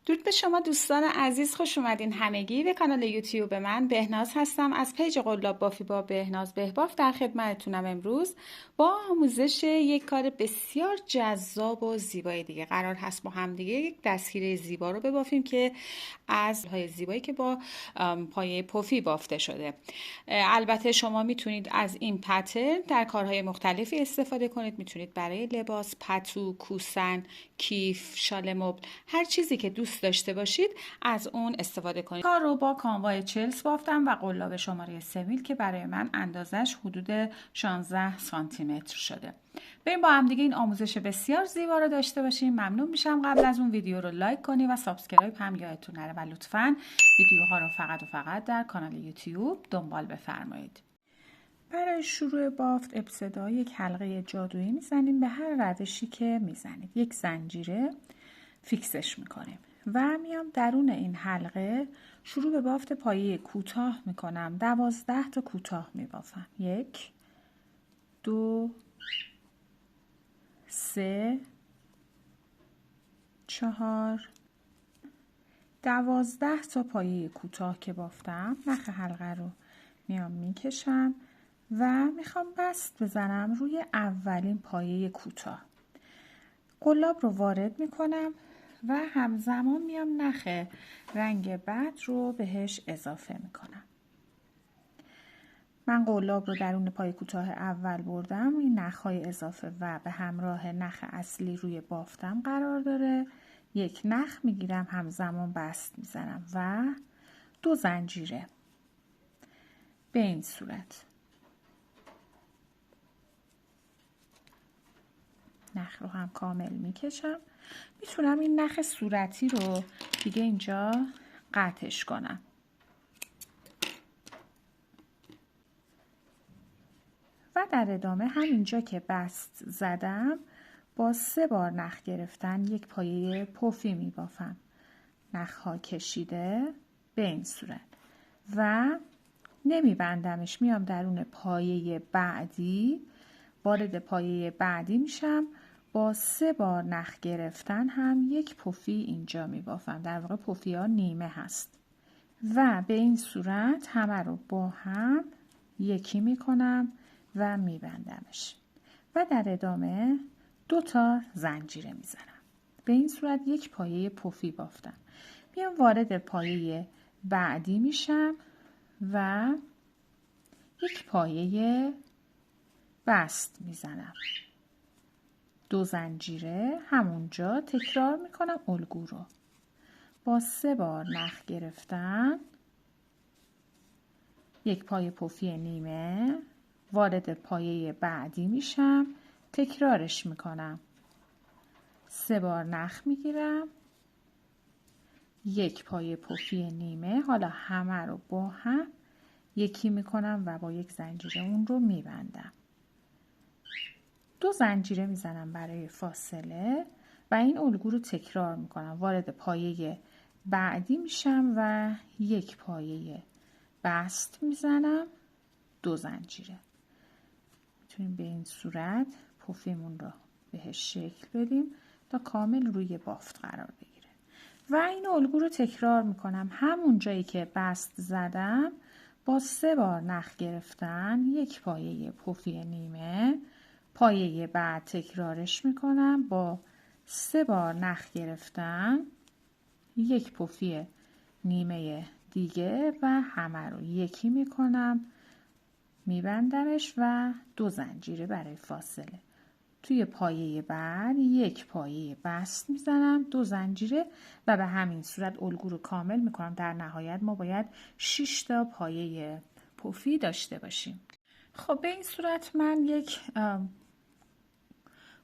درود به شما دوستان عزیز، خوش اومدین همگی به کانال یوتیوب من. بهناز هستم از پیج قلاب بافی با بهناز بهباف. در خدمتتونم امروز با آموزش یک کار بسیار جذاب و زیبای دیگه. قرار هست با هم دیگه یک دستگیره زیبا رو ببافیم که از های زیبایی که با پایه پفی بافته شده. البته شما میتونید از این پترن در کارهای مختلفی استفاده کنید. میتونید برای لباس، پتو، کوسن، کیف، شال مبل، هر چیزی که دوست داشته باشید از اون استفاده کنید. کار رو با کانوای چلس بافتم و قلاب شماره 3 میل که برای من اندازش حدود 16 سانتی متر شده. بریم با هم دیگه این آموزش بسیار زیبا رو داشته باشیم. ممنون میشم قبل از اون ویدیو رو لایک کنی و سابسکرایب هم یادتون نره و لطفاً ویدیوها رو فقط در کانال یوتیوب دنبال بفرمایید. برای شروع بافت ابتدا یک حلقه جادویی میزنیم به هر روشی که میزنید. یک زنجیره فیکسش میکنیم و میام درون این حلقه شروع به بافت پایه کوتاه میکنم. 12 تا کوتاه میبافم. 1 2 3 4 12 تا پایه کوتاه که بافتم، نخ حلقه رو میام میکشم و میخوام بست بزنم روی اولین پایه کوتاه. قلاب رو وارد میکنم و همزمان میام نخ رنگ بعد رو بهش اضافه میکنم. من قلاب رو درون پایه کوتاه اول بردم. این نخهای اضافه و به همراه نخ اصلی روی بافتم قرار داره. یک نخ میگیرم، همزمان بست میزنم و 2 زنجیره به این صورت. نخ رو هم کامل میکشم. میتونم این نخ صورتی رو دیگه اینجا قطعش کنم. و در ادامه همینجا که بست زدم با 3 بار نخ گرفتن یک پایه پفی میبافم. نخ ها کشیده به این صورت و نمیبندمش. میام درون پایه بعدی، وارد پایه بعدی میشم. با 3 بار نخ گرفتن هم یک پفی اینجا میبافم. در واقع پفی ها نیمه هست و به این صورت همه رو با هم یکی میکنم و میبندمش و در ادامه 2 تا زنجیره میزنم. به این صورت یک پایه پفی بافتم. میام وارد پایه بعدی میشم و یک پایه بست میزنم. 2 زنجیره همونجا تکرار میکنم الگو رو. با 3 بار نخ گرفتن یک پایه پفی نیمه، وارد پایه بعدی میشم، تکرارش میکنم. 3 بار نخ میگیرم، یک پایه پفی نیمه. حالا همه رو با هم یکی میکنم و با یک زنجیره اون رو میبندم. 2 زنجیره میزنم برای فاصله و این الگو رو تکرار میکنم. وارد پایه بعدی میشم و یک پایه بست میزنم، 2 زنجیره. میتونیم به این صورت پفیمون رو بهش شکل بدیم تا کامل روی بافت قرار بگیره و این الگو رو تکرار میکنم. همون جایی که بست زدم با 3 بار نخ گرفتن یک پایه پفی نیمه، پایه بعد تکرارش میکنم با 3 بار نخ گرفتن یک پفی نیمه دیگه و همه رو یکی میکنم، میبندمش و 2 زنجیره برای فاصله. توی پایه بعد یک پایه بست میزنم، 2 زنجیره و به همین صورت الگو رو کامل میکنم. در نهایت ما باید 6 تا پایه پفی داشته باشیم. خب به این صورت من یک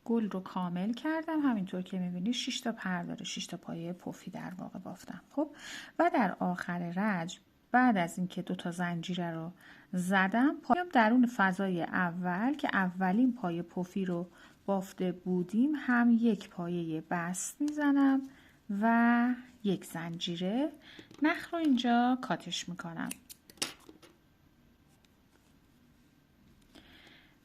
گل رو کامل کردم. همینطور که میبینید 6 تا پر داره، 6 تا پایه پفی در واقع بافتم. خب و در آخر رج بعد از اینکه 2 تا زنجیره رو زدم، پایم درون فضای اول که اولین پایه پفی رو بافته بودیم هم یک پایه بست میزنم و یک زنجیره. نخ رو اینجا کاتش میکنم.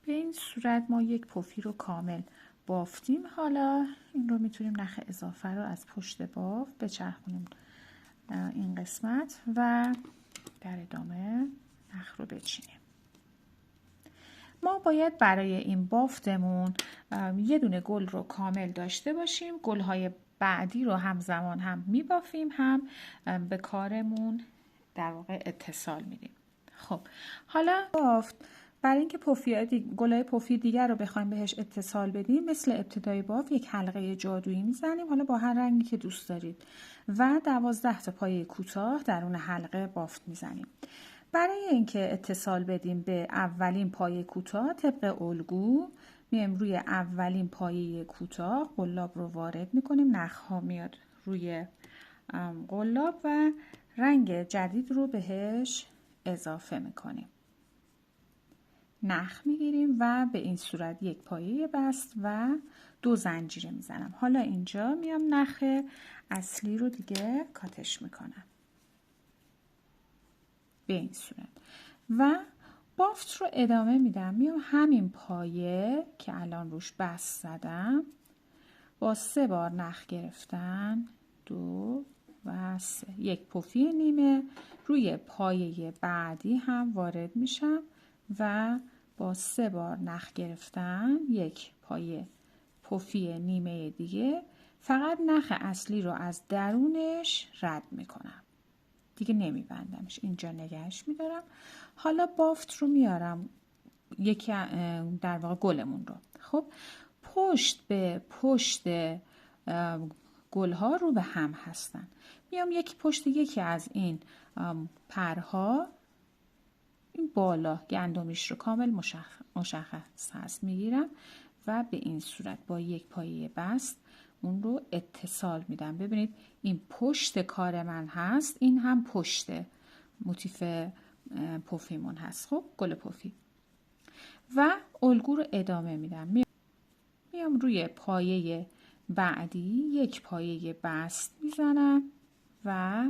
به این صورت ما یک پفی رو کامل بافتیم. حالا این رو میتونیم نخ اضافه رو از پشت بافت بچرخونیم این قسمت و در ادامه نخ رو بچینیم. ما باید برای این بافتمون یه دونه گل رو کامل داشته باشیم. گل‌های بعدی رو همزمان هم میبافیم هم به کارمون در واقع اتصال میدیم. خب حالا بافت برای اینکه گل‌های پفی دیگر رو بخوایم بهش اتصال بدیم، مثل ابتدای بافت یک حلقه جادویی میزنیم، حالا با هر رنگی که دوست دارید، و 12 تا پایه کوتاه در اون حلقه بافت میزنیم. برای اینکه اتصال بدیم به اولین پایه کوتاه، طبق الگو میایم روی اولین پایه کوتاه قلاب رو وارد میکنیم، نخ‌ها میاد روی قلاب و رنگ جدید رو بهش اضافه میکنیم. نخ میگیریم و به این صورت یک پایه بست و 2 زنجیره میزنم. حالا اینجا میام نخ اصلی رو دیگه کاتش میکنم به این صورت و بافت رو ادامه میدم. میام همین پایه که الان روش بست زدم با 3 بار نخ گرفتن، 2 و 3، یک پفی نیمه روی پایه بعدی هم وارد میشم و با 3 بار نخ گرفتن یک پایه پفی نیمه دیگه، فقط نخ اصلی رو از درونش رد میکنم، دیگه نمیبندمش، اینجا نگهش میدارم. حالا بافت رو میارم یکی در واقع گلمون رو، خب پشت به پشت گلها رو به هم هستن. میام یکی پشت یکی از این پرها، این بالا گندمیش رو کامل مشخص هست میگیرم و به این صورت با یک پایه بست اون رو اتصال میدم. ببینید این پشت کار من هست، این هم پشت موتیف پفیمون هست. خب گل پفی و الگو رو ادامه میدم. میام روی پایه بعدی یک پایه بست میزنم و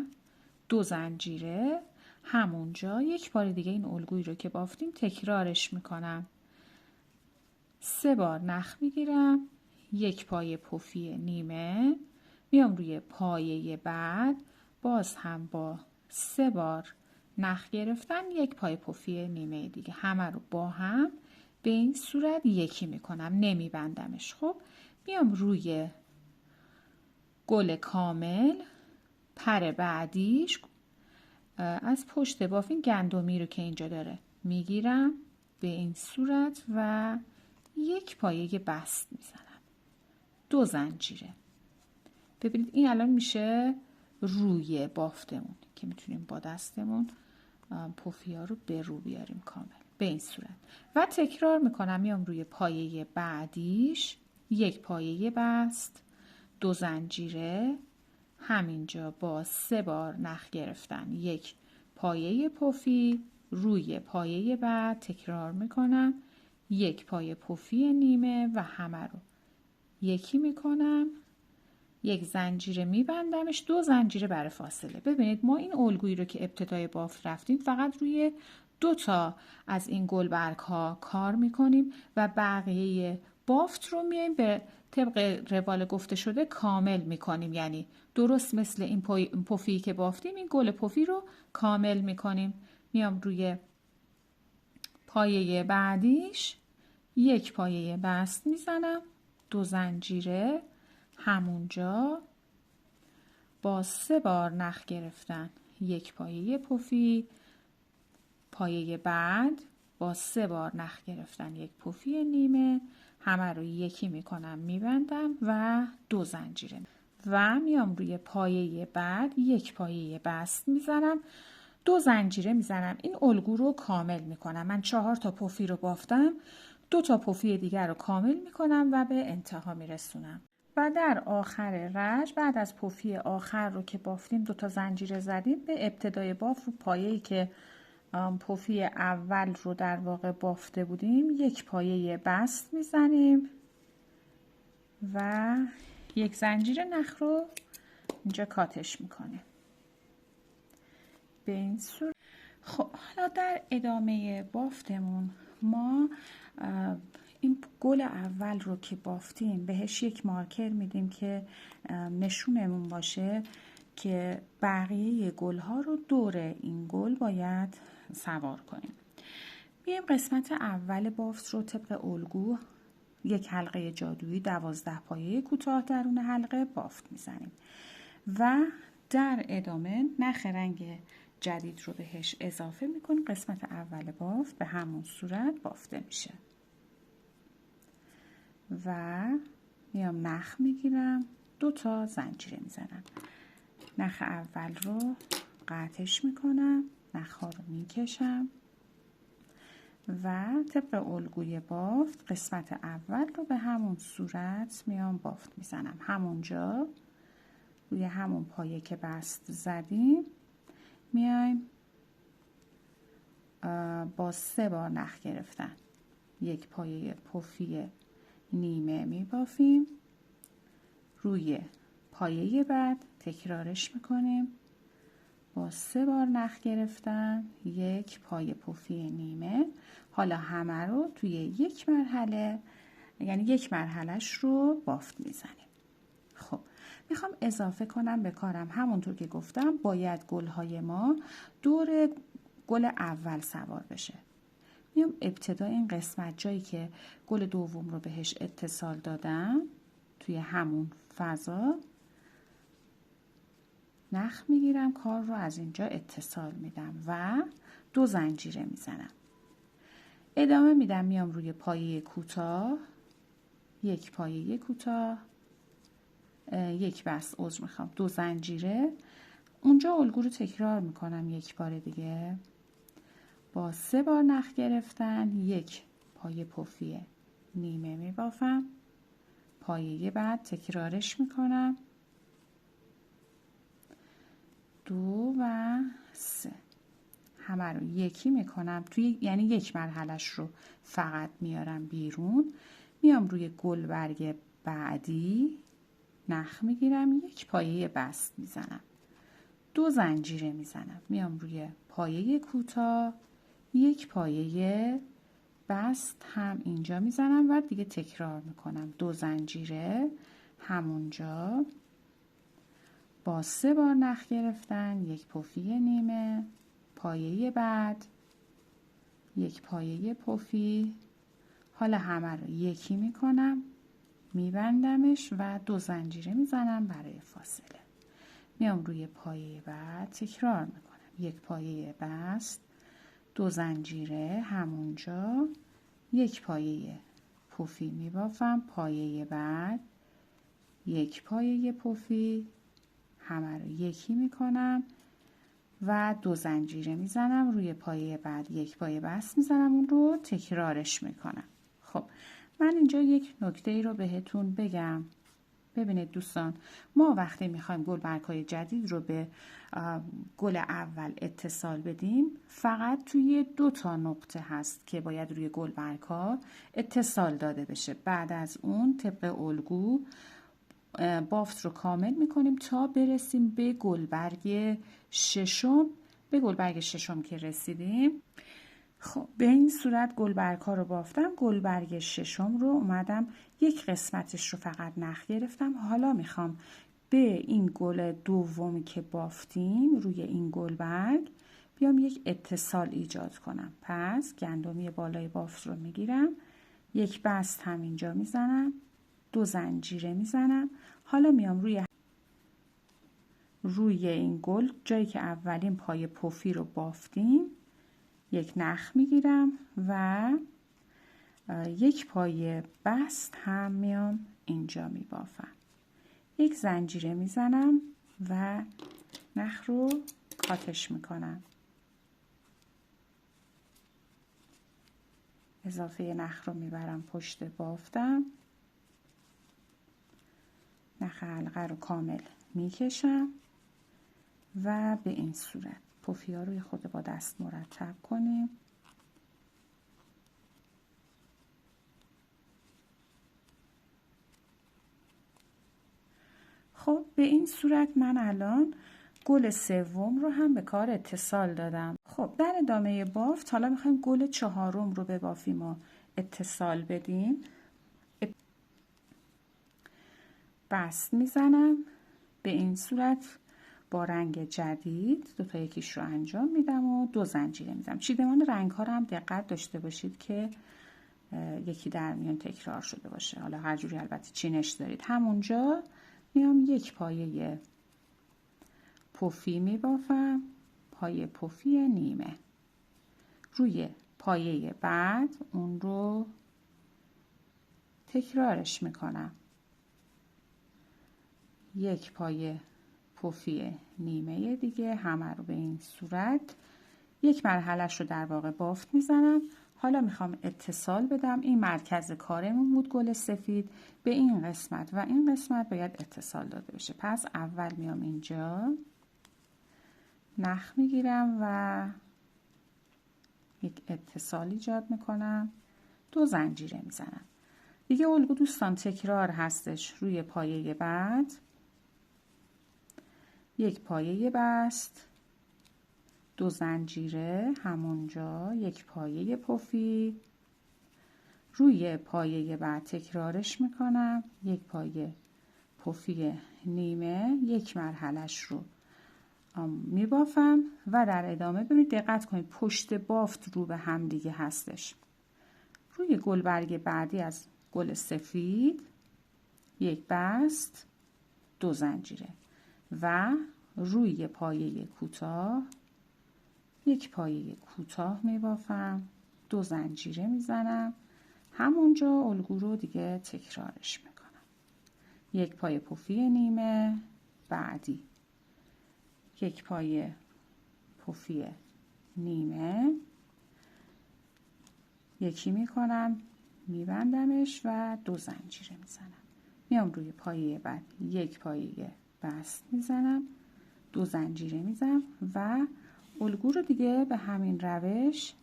2 زنجیره، همونجا یک بار دیگه این الگویی رو که بافتیم تکرارش میکنم. 3 بار نخ میگیرم، یک پایه پفی نیمه، میام روی پایه بعد، باز هم با 3 بار نخ گرفتن یک پایه پفی نیمه دیگه، همه رو با هم به این صورت یکی میکنم، نمیبندمش. خب میام روی گل کامل پر بعدیش از پشت باف این گندمی رو که اینجا داره میگیرم به این صورت و یک پایه بست میزنم، 2 زنجیره. ببینید این الان میشه روی بافتمون که میتونیم با دستمون پفی ها رو به رو بیاریم کامل به این صورت و تکرار میکنم. میام روی پایه بعدیش یک پایه بست، 2 زنجیره، همینجا با 3 بار نخ گرفتن یک پایه پفی روی پایه بعد تکرار میکنم، یک پایه پفی نیمه و همه رو یکی میکنم، یک زنجیره میبندمش، 2 زنجیره برای فاصله. ببینید ما این الگویی رو که ابتدای بافت رفتیم فقط روی 2 تا از این گلبرگ ها کار میکنیم و بقیه بافت رو میایم به طبق روال گفته شده کامل میکنیم، یعنی درست مثل این پفی که بافتیم این گل پفی رو کامل میکنیم. میام روی پایه بعدیش یک پایه بست میزنم، 2 زنجیره، همونجا با 3 بار نخ گرفتن یک پایه پفی، پایه بعد با 3 بار نخ گرفتن یک پفی نیمه، همه رو یکی میکنم میبندم و 2 زنجیره و میام روی پایه بعد یک پایه بست میزنم، 2 زنجیره میزنم. این الگو رو کامل میکنم. من 4 تا پفی رو بافتم، 2 تا پفی دیگر رو کامل میکنم و به انتها میرسونم و در آخر رج بعد از پفی آخر رو که بافتیم 2 تا زنجیره زدیم، به ابتدای بافت رو پایه‌ای که پفی اول رو در واقع بافته بودیم یک پایه بست میزنیم و یک زنجیر نخ رو اینجا کاتش میکنیم به این صورت. خب حالا در ادامه بافتمون ما این گل اول رو که بافتیم بهش یک مارکر میدیم که نشونمون باشه که بقیه گل ها رو دور این گل باید سوار کنیم. میایم قسمت اول بافت رو طبق الگو یک حلقه جادویی 12 پایه کوتاه درون حلقه بافت میزنیم و در ادامه نخ رنگ جدید رو بهش اضافه میکنیم. قسمت اول بافت به همون صورت بافته میشه و میام نخ میگیرم 2 تا زنجیره میزنم. نخ اول رو قطعش میکنم، نخ ها رو میکشم و طبق الگوی بافت قسمت اول رو به همون صورت میام بافت میزنم. همونجا روی همون پایه که بست زدیم میایم با 3 بار نخ گرفتن یک پایه پفی نیمه میبافیم. روی پایه بعد تکرارش میکنیم با 3 بار نخ گرفتن یک پایه پفی نیمه. حالا همه رو توی یک مرحله، یعنی یک مرحلهش رو بافت میزنیم. خب میخوام اضافه کنم به کارم، همونطور که گفتم باید گلهای ما دور گل اول سوار بشه. میام ابتدا این قسمت جایی که گل دوم رو بهش اتصال دادم توی همون فضا نخ میگیرم، کار رو از اینجا اتصال میدم و 2 زنجیره میزنم. ادامه میدم، میام روی پایه کوتاه، یک پایه کوتاه، یک بست، عذر میخوام، 2 زنجیره. اونجا الگو رو تکرار میکنم یک بار دیگه با 3 بار نخ گرفتن یک پایه پفی نیمه میبافم. پایه بعد تکرارش میکنم 2 و 3. همه رو یکی میکنم توی، یعنی یک مرحلهش رو فقط میارم بیرون. میام روی گلبرگ بعدی نخ میگیرم، یک پایه بست میزنم، 2 زنجیره میزنم. میام روی پایه کوتاه یک پایه بست هم اینجا میزنم و دیگه تکرار میکنم 2 زنجیره همونجا با 3 بار نخ گرفتن یک پفی نیمه. پایه بعد یک پایه پفی. حالا همه رو یکی میکنم، میبندمش و 2 زنجیره میزنم برای فاصله. میام روی پایه بعد تکرار میکنم یک پایه بست، 2 زنجیره همونجا، یک پایه پفی میبافم. پایه بعد یک پایه پفی، همه رو یکی میکنم و 2 زنجیره میزنم. روی پایه بعد یک پایه بست میزنم، اون رو تکرارش میکنم. خب من اینجا یک نکته ای رو بهتون بگم. ببینید دوستان، ما وقتی میخوایم گلبرگ‌های جدید رو به گل اول اتصال بدیم فقط توی 2 تا نقطه هست که باید روی گلبرگ‌ها اتصال داده بشه. بعد از اون طبق الگو بافت رو کامل میکنیم تا برسیم به گلبرگ ششم. به گلبرگ ششم که رسیدیم، خب به این صورت گلبرگ ها رو بافتم. گلبرگ ششم رو اومدم یک قسمتش رو فقط نخ گرفتم. حالا میخوام به این گل دومی که بافتیم روی این گلبرگ بیام یک اتصال ایجاد کنم. پس گندمی بالای بافت رو میگیرم، یک بست هم اینجا میزنم، 2 زنجیره میزنم. حالا میام روی این گل جایی که اولین پای پفی رو بافتیم یک نخ میگیرم و یک پای بست هم میام اینجا میبافم، یک زنجیره میزنم و نخ رو کاتش میکنم. اضافه نخ رو میبرم پشت بافتم، نخ حلقه رو کامل میکشم و به این صورت پفی ها روی خود با دست مرتب کنیم. خب به این صورت من الان گل سوم رو هم به کار اتصال دادم. خب در ادامه بافت حالا میخوایم گل چهارم رو ببافیم و اتصال بدین بست میزنم. به این صورت با رنگ جدید دوتا یکیش رو انجام میدم و 2 زنجیره میزنم. چیدمان رنگ ها رو هم دقت داشته باشید که یکی در میان تکرار شده باشه. حالا هر جوری البته چینش دارید. همونجا میام یک پایه پفی میبافم، پایه پفی نیمه. روی پایه بعد اون رو تکرارش میکنم. یک پایه پفی نیمه دیگه همه رو به این صورت یک مرحلهش رو در واقع بافت میزنم. حالا میخوام اتصال بدم. این مرکز کارمون بود گل سفید، به این قسمت و این قسمت باید اتصال داده بشه. پس اول میام اینجا نخ میگیرم و یک اتصال ایجاد میکنم، 2 زنجیره میزنم. دیگه الگو دوستان تکرار هستش. روی پایه بعد یک پایه بست، 2 زنجیره همونجا، یک پایه پفی، روی پایه بعد تکرارش میکنم، یک پایه پفی نیمه، یک مرحلش رو میبافم و در ادامه ببینید دقت کنید پشت بافت رو به هم دیگه هستش. روی گلبرگ بعدی از گل سفید یک بست، 2 زنجیره و روی پایه کوتاه یک پایه کوتاه میبافم، 2 زنجیره میزنم. همونجا الگو رو دیگه تکرارش میکنم. یک پایه پفی نیمه بعدی، یک پایه پفی نیمه، یکی میکنم میبندمش و 2 زنجیره میزنم. میام روی پایه بعد یک پایه بست میزنم، 2 زنجیره میزنم و الگو رو دیگه به همین روش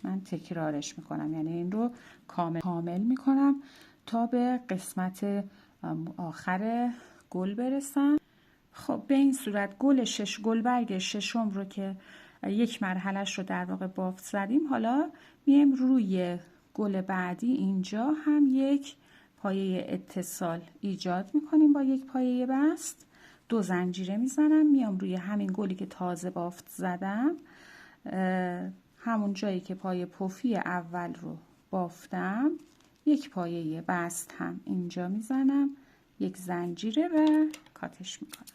من تکرارش میکنم. یعنی این رو کامل میکنم تا به قسمت آخر گل برسم. خب به این صورت گلبرگ ششم رو که یک مرحلهش رو در واقع بافت زدیم، حالا میایم روی گل بعدی اینجا هم یک پایه اتصال ایجاد میکنیم با یک پایه بست، 2 زنجیره میزنم. میام روی همین گلی که تازه بافت زدم، همون جایی که پایه پفی اول رو بافتم، یک پایه بست هم اینجا میزنم، یک زنجیره و کاتش میکنم.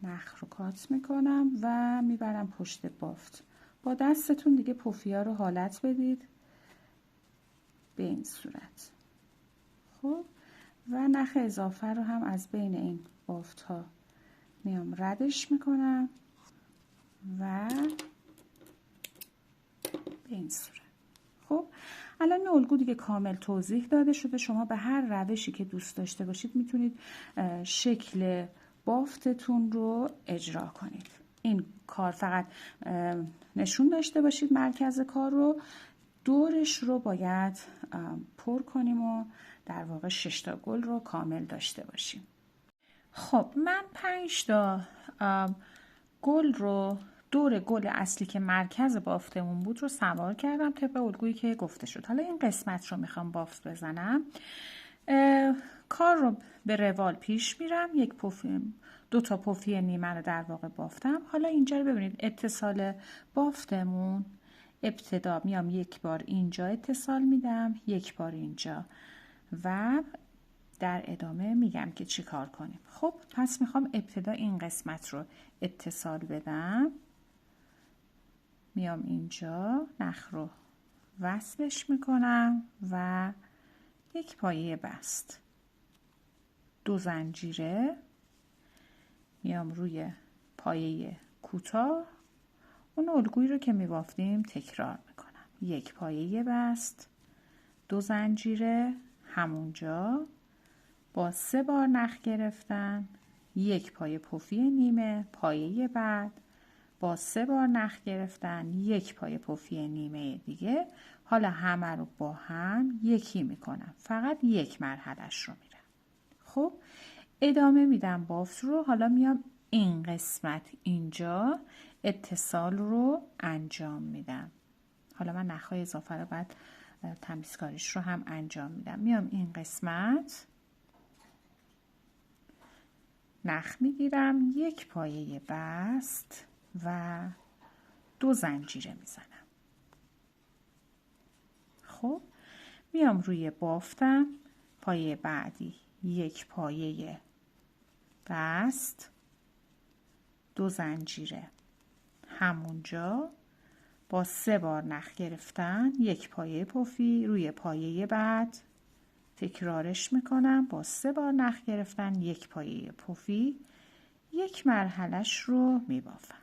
نخ رو کات میکنم و میبرم پشت بافت. با دستتون دیگه پفیا رو حالت بدید به این صورت. خب و نخ اضافه رو هم از بین این بافت ها میام ردش میکنم و به این صورت. خب الان این الگو دیگه کامل توضیح داده شده. شما به هر روشی که دوست داشته باشید میتونید شکل بافتتون رو اجرا کنید. این کار فقط نشون داشته باشید مرکز کار رو، دورش رو باید پر کنیم و در واقع 6 تا گل رو کامل داشته باشیم. خب من 5 تا گل رو دور گل اصلی که مرکز بافتمون بود رو سوار کردم طبق الگویی که گفته شد. حالا این قسمت رو میخوام بافت بزنم. کار رو به روال پیش میرم. یک پفی، 2 تا پفی نیمه رو در واقع بافتم. حالا اینجا رو ببینید اتصال بافتمون ابتدا میام یک بار اینجا اتصال میدم، یک بار اینجا و در ادامه میگم که چی کار کنیم. خب پس میخوام ابتدا این قسمت رو اتصال بدم. میام اینجا نخ رو وصلش میکنم و یک پایه بست، 2 زنجیره، میام روی پایه کوتاه اون الگویی رو که میبافتیم تکرار میکنم. یک پایه بست، 2 زنجیره همونجا، با 3 بار نخ گرفتن، یک پایه پفی نیمه، پایه بعد با 3 بار نخ گرفتن، یک پایه پفی نیمه دیگه. حالا همه رو با هم یکی میکنم، فقط یک مرحلهش رو میرم. خب ادامه میدم بافت رو. حالا میام این قسمت اینجا اتصال رو انجام میدم. حالا من نخهای اضافه رو بعد تمیزکاریش رو هم انجام میدم. میام این قسمت نخ میگیرم، یک پایه بست و 2 زنجیره میزنم. خب میام روی بافتم، پایه بعدی یک پایه بست، 2 زنجیره، همونجا با 3 بار نخ گرفتن یک پایه پفی روی پایه بعد تکرارش میکنم، با 3 بار نخ گرفتن یک پایه پفی، یک مرحلش رو میبافم.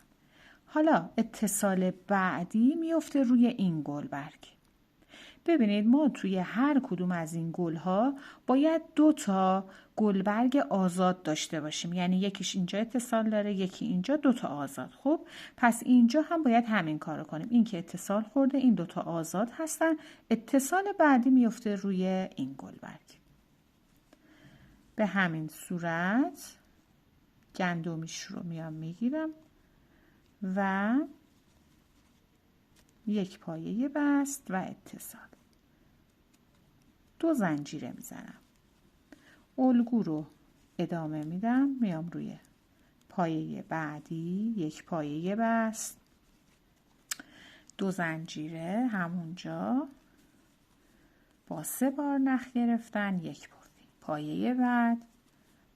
حالا اتصال بعدی میفته روی این گلبرگ. ببینید ما توی هر کدوم از این گلها باید 2 تا گلبرگ آزاد داشته باشیم، یعنی یکیش اینجا اتصال داره، یکی اینجا، 2 تا آزاد. خب پس اینجا هم باید همین کارو کنیم، این که اتصال خورده این 2 تا آزاد هستن، اتصال بعدی میفته روی این گلبرگ. به همین صورت گندمیش رو میام میگیرم و یک پایه بست و اتصال، 2 زنجیره میزنم، الگو رو ادامه میدم، میام روی پایه بعدی یک پایه بست، 2 زنجیره، همونجا با 3 بار نخ گرفتن یک پفی، پایه بعد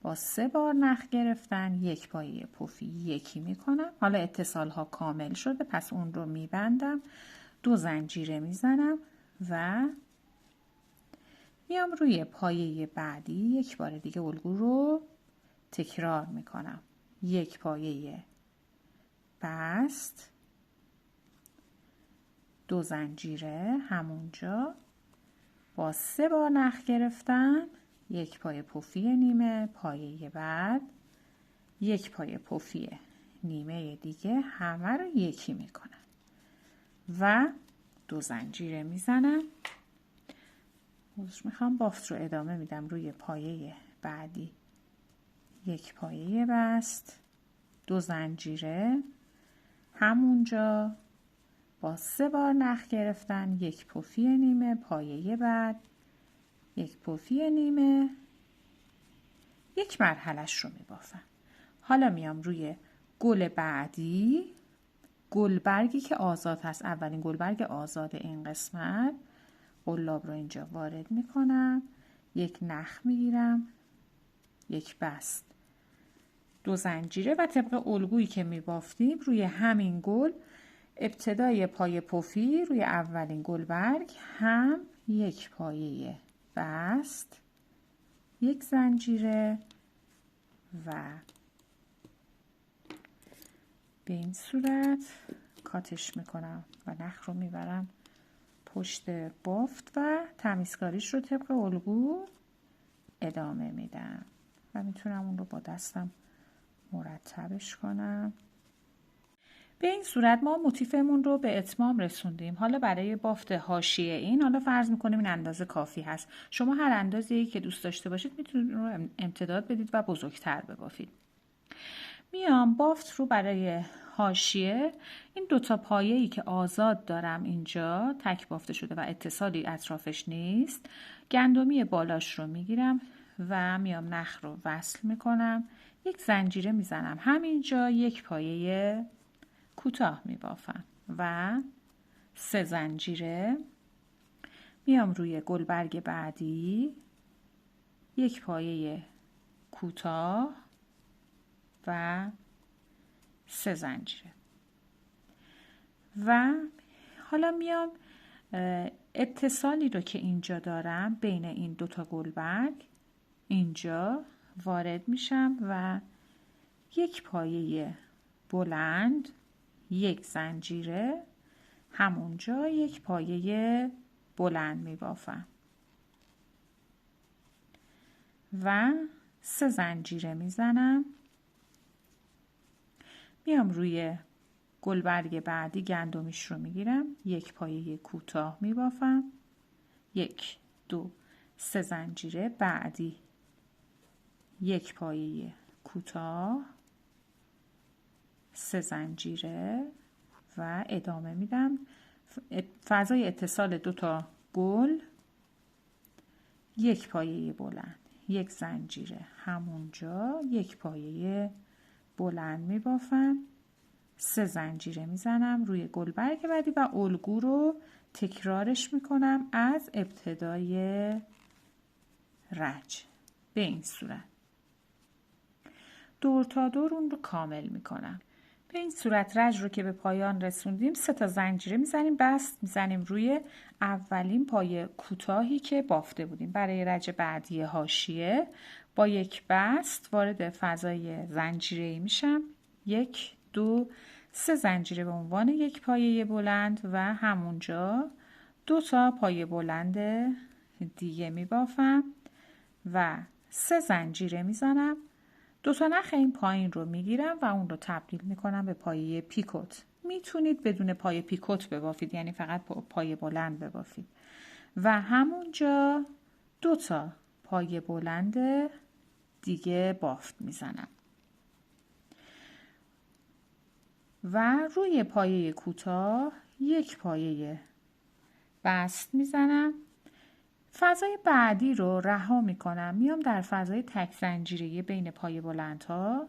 با 3 بار نخ گرفتن یک پایه پفی یکی میکنم. حالا اتصال ها کامل شده، پس اون رو میبندم، 2 زنجیره میزنم و میام روی پایه بعدی یک بار دیگه الگو رو تکرار میکنم، یک پایه بست، 2 زنجیره، همونجا با 3 بار نخ گرفتن یک پایه پفی نیمه، پایه بعد یک پایه پفی نیمه دیگه، همه رو یکی میکنم و 2 زنجیره میزنم. میخوام بافت رو ادامه میدم، روی پایه بعدی یک پایه بست، 2 زنجیره، همونجا با 3 بار نخ گرفتن یک پفی نیمه، پایه بعد یک پفی نیمه، یک مرحلش رو میبافم. حالا میام روی گل بعدی، گلبرگی که آزاد هست، اولین گلبرگ آزاد این قسمت، قلاب رو اینجا وارد میکنم، یک نخ میگیرم، یک بست، 2 زنجیره و طبق الگویی که میبافتیم روی همین گل ابتدای پایه پفی روی اولین گلبرگ هم یک پایه بست، 1 زنجیره و به این صورت کاتش میکنم و نخ رو میبرم پشت بافت و تمیزکاریش رو طبق الگو ادامه میدم و میتونم اون رو با دستم مرتبش کنم. به این صورت ما موتیفمون رو به اتمام رسوندیم. حالا برای بافت حاشیه این، حالا فرض میکنیم این اندازه کافی هست، شما هر اندازه‌ای که دوست داشته باشید میتونید رو امتداد بدید و بزرگتر ببافید. میام بافت رو برای حاشیه، این 2 تا پایه‌ای که آزاد دارم اینجا تک بافته شده و اتصالی اطرافش نیست، گندمی بالاش رو میگیرم و میام نخ رو وصل میکنم، 1 زنجیره میزنم، همینجا یک پایه کوتاه میبافم و 3 زنجیره، میام روی گلبرگ بعدی یک پایه کوتاه و 3 زنجیره و حالا میام اتصالی رو که اینجا دارم بین این 2 تا گلبرگ اینجا وارد میشم و یک پایه بلند، 1 زنجیره، همونجا یک پایه بلند میبافم و 3 زنجیره میزنم، میام روی گلبرگ بعدی گندمیش رو میگیرم، یک پایه کوتاه میبافم، 1 2 3 زنجیره، بعدی یک پایه کوتاه، 3 زنجیره و ادامه میدم فضای اتصال دو تا گل، یک پایه بلند، یک زنجیره، همونجا یک پایه بلند میبافم، 3 زنجیره میزنم روی گلبرگ بعدی و الگو رو تکرارش میکنم از ابتدای رج به این صورت. دور تا دور اون رو کامل میکنم. به این صورت رج رو که به پایان رسوندیم 3 تا زنجیره میزنیم، بست میزنیم روی اولین پایه کوتاهی که بافته بودیم. برای رج بعدی حاشیه با یک بست وارد فضای زنجیره‌ای میشم. 1 2 3 زنجیره به عنوان یک پایه بلند و همونجا 2 تا پایه بلند دیگه میبافم و 3 زنجیره میزنم. 2 تا نخ این پایین رو میگیرم و اون رو تبدیل میکنم به پایه پیکوت. میتونید بدون پایه پیکوت ببافید، یعنی فقط پایه بلند ببافید و همونجا 2 تا پایه بلند دیگه بافت میزنم و روی پایه کوتاه یک پایه بست میزنم. فضای بعدی رو رها میکنم، میام در فضای تک زنجیره‌ای بین پایه بلندها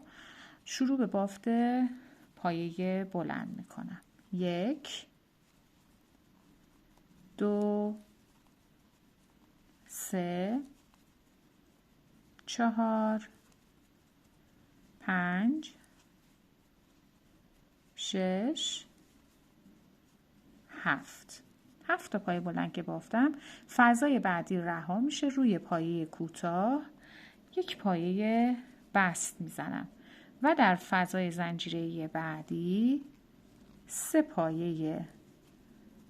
شروع به بافت پایه بلند میکنم. 1 2 3 4 5 6 7 تا پایه بلند که بافتم، فضای بعدی رها میشه، روی پایه کوتاه یک پایه بست میزنم و در فضای زنجیره‌ای بعدی 3 پایه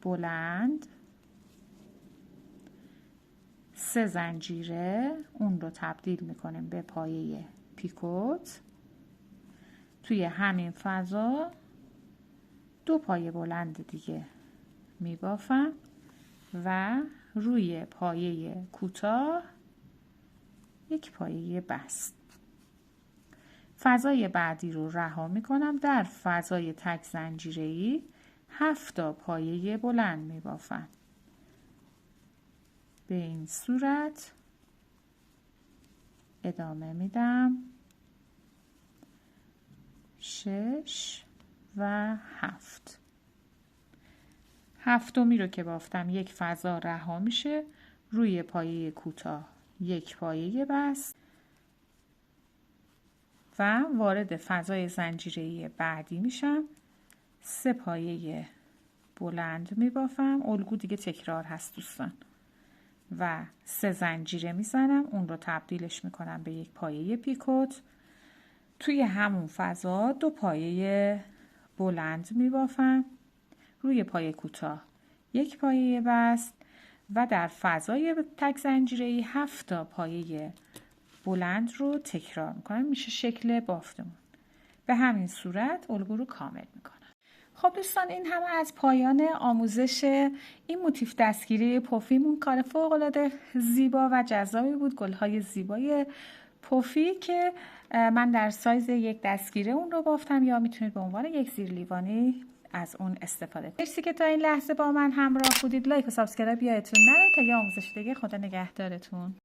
بلند، 3 زنجیره، اون رو تبدیل میکنیم به پایه پیکوت. توی همین فضا 2 پایه بلند دیگه میبافم و روی پایه کوتاه یک پایه بست. فضای بعدی رو رها میکنم، در فضای تک زنجیره‌ای 7 تا پایه بلند میبافم. به این صورت ادامه میدم. 6 و 7. هفتمی رو که بافتم یک فضا رها میشه، روی پایه کوتاه یک پایه بست و وارد فضای زنجیره‌ای بعدی میشم. 3 پایه بلند میبافم، الگو دیگه تکرار هست دوستان، و 3 زنجیره میزنم، اون رو تبدیلش میکنم به یک پایه پیکوت. توی همون فضا 2 پایه بلند میبافم، روی پایه کوتاه یک پایه بست و در فضای تک زنجیره‌ای 7 تا پایه بلند رو تکرار میکنم. میشه شکل بافتمون. به همین صورت الگو رو کامل میکنم. خب دوستان، این هم از پایان آموزش این موتیف دستگیری پفیمون. کار فوق‌العاده زیبا و جذابی بود. گل‌های زیبای پفی که من در سایز یک دستگیره اون رو بافتم، یا میتونید به عنوان یک زیر لیوانی از اون استفاده کنید. مرسی که تا این لحظه با من همراه بودید. لایک و سابسکرایب یادتون نره تا یه آموزش دیگه. خدا نگهدارتون.